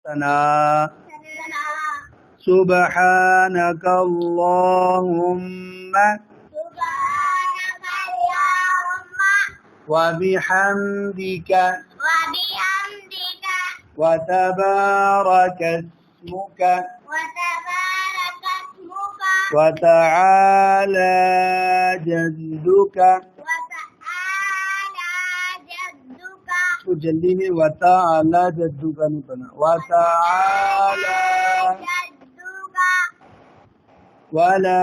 सना सुबहानक अल्लाहुम्मा व बिहम्दिका व तबारक अस्मुका व तआला जद्दुका। तो जल्दी में वताला जद्दुका नहीं पढ़ना, वताला वला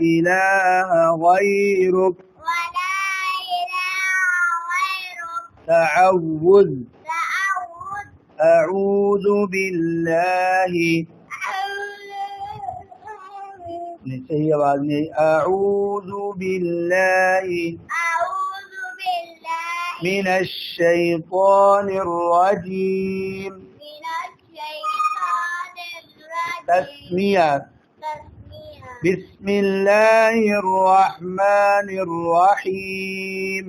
इलाहा गैरुक तअव्वुज़ अऊज़ु बिल्लाहि, सही आवाज में अऊज़ु बिल्लाहि मिनश शैतानिर रजीम। तस्मिया बिस्मिल्लाहिर रहमानिर रहीम।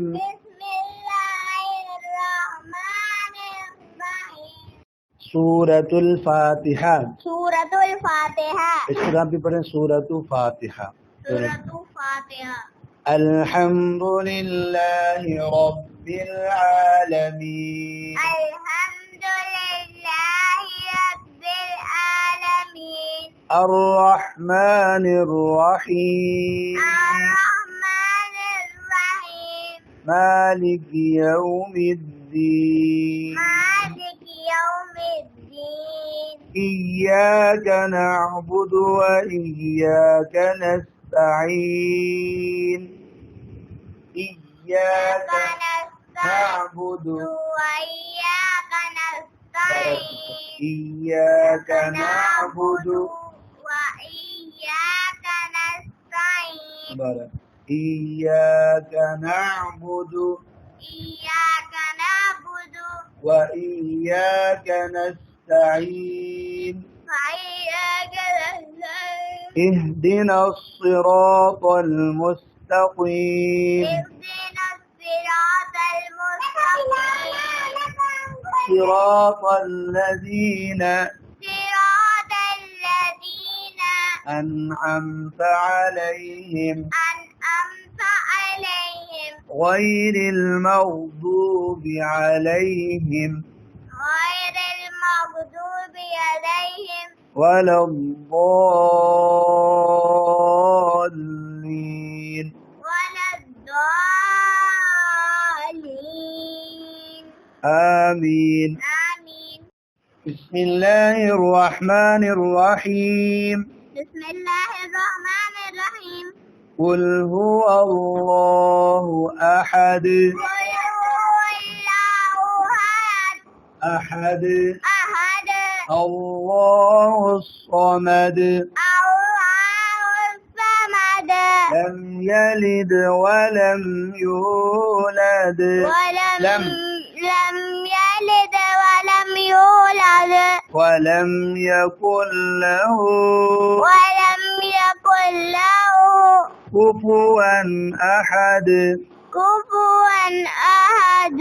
सूरतुल फातिहा। सूरतुल फातिहा। इस तरह भी पढ़ें सूरतुल फातिहा। सूरतुल फातिहा। अल्हम्दुलिल्लाहि रब्बिल आलमीन। अल्हम्दुलिल्लाहि रब्बिल आलमीन। अर्रहमानिर रहीम। अर्रहमानिर रहीम। मालिकि यौमिद्दीन। मालिकि यौमिद्दीन। इय्याका नअबुदु व इय्याका नस्तईन। इय्याका नअबुदु व इय्याका नस्तईन। इय्याका नअबुदु व इय्याका नस्तईन। इय्याका नअबुदु इय्याका नअबुदु व इय्याका नस्तईन। اهدنا الصراط المستقيم اهدنا الصراط المستقيم صراط الذين أنعمت عليهم غير المغضوب عليهم ولا الضالين. آمين. بسم الله الرحمن الرحيم. بسم الله الرحمن الرحيم. قل هو الله أحد. قل هو الله أحد. أحد. الله الصمد. الله الصمد. لم يلد ولم يولد. لم يلد ولم يولد. ولم يكن له كفوا أحد. كفوا أحد.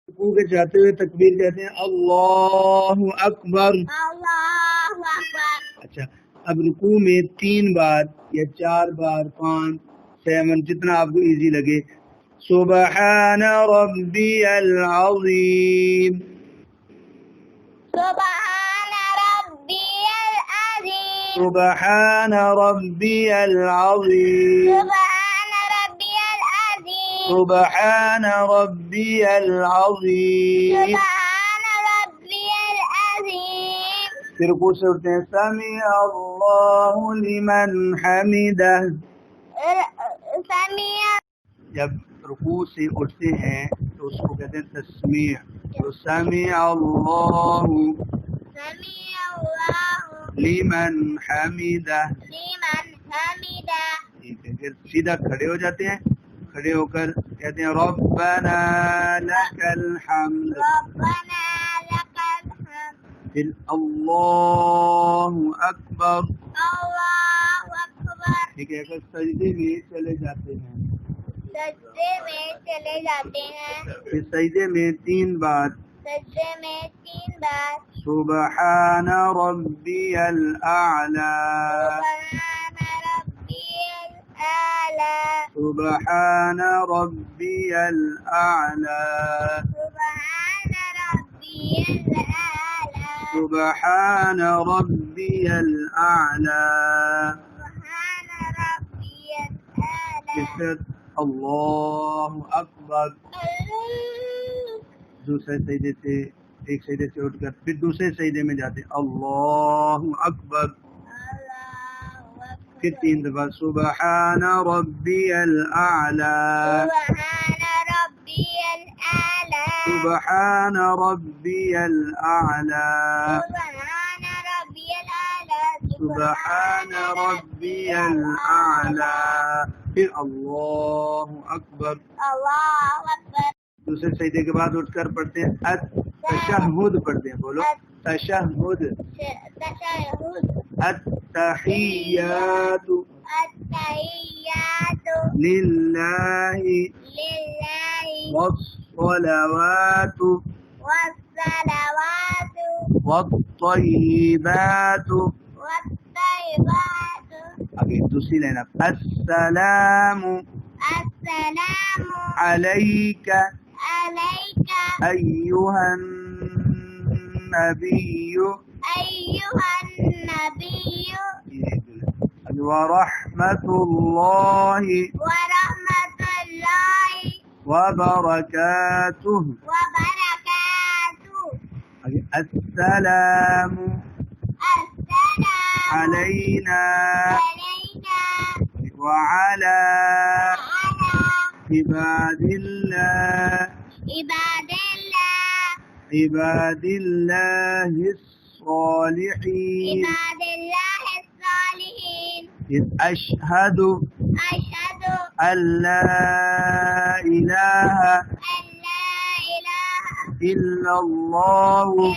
रुकू के जाते हुए तकबीर कहते हैं अल्लाहु अकबर। अल्लाहु अकबर। अच्छा, अब रुकू में 3 बार या 4 बार 5 7 जितना आपको इजी लगे। सुबहान रब्बियल अज़ीम। सुबहान रब्बियल अज़ीम। सुबहान रब्बियल अज़ीम। सुबहान रब्बियल अज़ीम। सुबहान रब्बियल अज़ीम। सुबहान रब्बियल अज़ीम। फिर रुकू से उठते हैं समी अल्लाहु लिमन हमिदह। जब रुकू से उठते हैं तो उसको कहते हैं तस्मीह। तो समी अल्लाहु लिमन हमिदह। ठीक है, फिर सीधा खड़े हो जाते हैं। खड़े होकर कहते हैं रब्बना लकल हम्द। फिर अल्लाहु अकबर। ठीक है, अगर सजदे में चले जाते हैं फिर सजदे में 3 बार سبحان ربي الأعلى سبحان ربي الأعلى سبحان ربي الأعلى سبحان ربي الأعلى फिर अल्लाह अकबर दूसरे सजदे से एक सजदे से उठकर फिर दूसरे सजदे में जाते अल्लाह अकबर फिर 3 दफा सुबहान रब्बियल आला سبحان ربي الأعلى سبحان ربي الأعلى फिर अल्लाह अकबर दूसरे सजदे के बाद उठकर पढ़ते हैं तशहुद पढ़ते हैं बोलो तशहुद अत्तहियातु लिल्लाहि वस्सलावातु वत्तय्यिबातु आगे दूसरी लाइन आप अस्सलामु अलैका अय्युहन नबिय्यु व रहमतुल्लाहि व बरकातुहु आगे अस्सलामु अलैना وعلى عباد الله الصالحين إذ أشهد أن لا إله إلا الله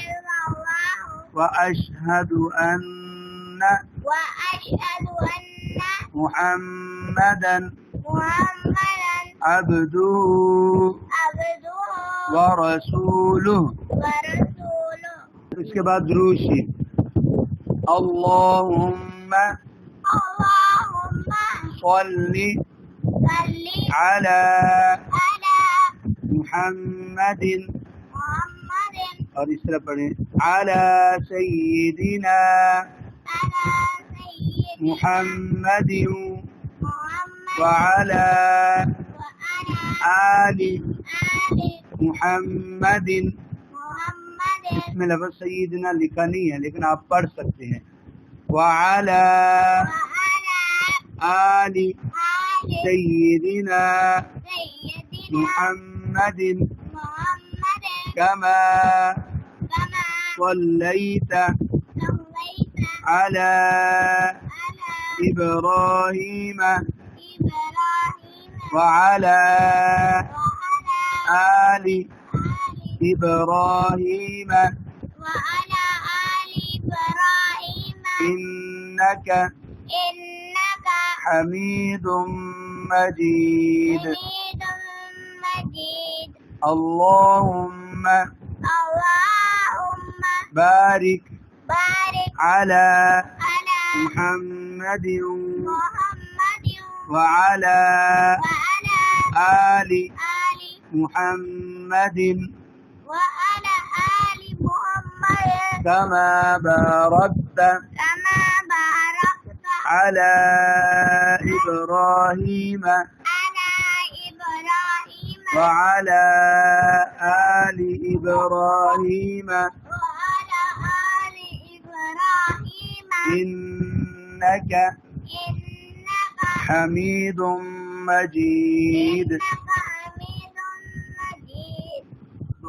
وأشهد أن محمدا عبده ورسوله इसके बाद दुरूद शरीफ अल्लाहुम्मा सल्ली अला मुहम्मदिन और इस तरह पढ़ें अला सय्यिदिना मुहम्मदिन वअला आलि मुहम्मदिन इसमें लफ्ज़ सय्यिदना लिखा नहीं है लेकिन आप पढ़ सकते हैं वअला आलि सय्यिदिना मुहम्मदिन कमा صليت على إبراهيم وعلى آل إبراهيم إنك حميد مجيد اللهم بارك على محمد وعلى آل محمد كما باركت على إبراهيم وعلى آل إبراهيم إنك حميد مجيد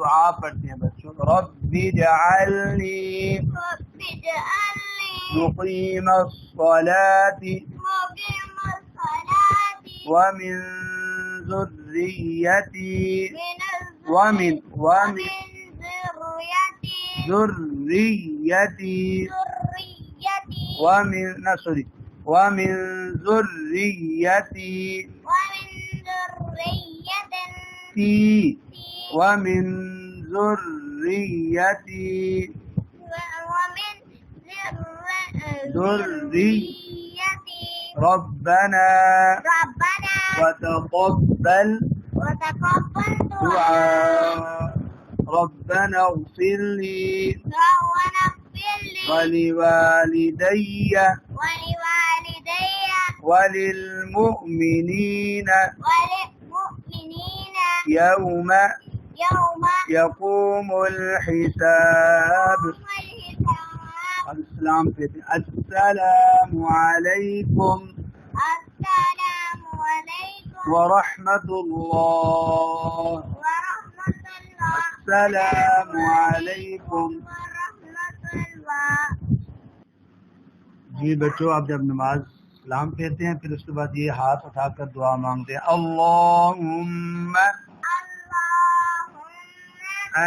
दुआ पढ़ते हैं बच्चों रब्बी जअलनी मुक़ीम अस्सलाति वमिन ज़ुर्रियती वमिन ज़ुर्रियती वमिन ज़ुर्रियती ومن ذريتي ذريتي ربنا وتقبل دعاء ربنا اغفر لي ولوالدي وللمؤمنين يوم يقوم الحساب. السلام عليكم ورحمة الله. السلام عليكم. जी बच्चों, आप जब नमाज सलाम फेरते हैं फिर उसके बाद ये हाथ उठाकर दुआ मांगते हैं, अल्लाहुम्मा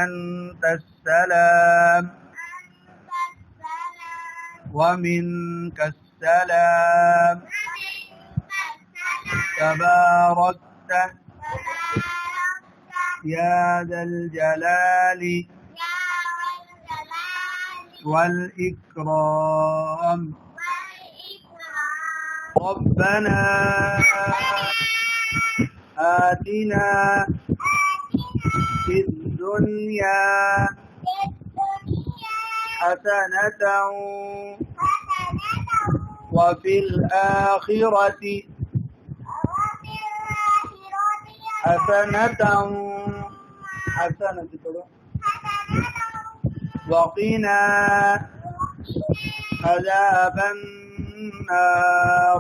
अंतस्सलाम व मिनकस्सलाम तबारकत या ज़ल जलाली वल इकराम रब्बना आतिना फिद दुनिया हसनतन व फिल आखिरति हसनतन वक़िना अज़ाबन नार।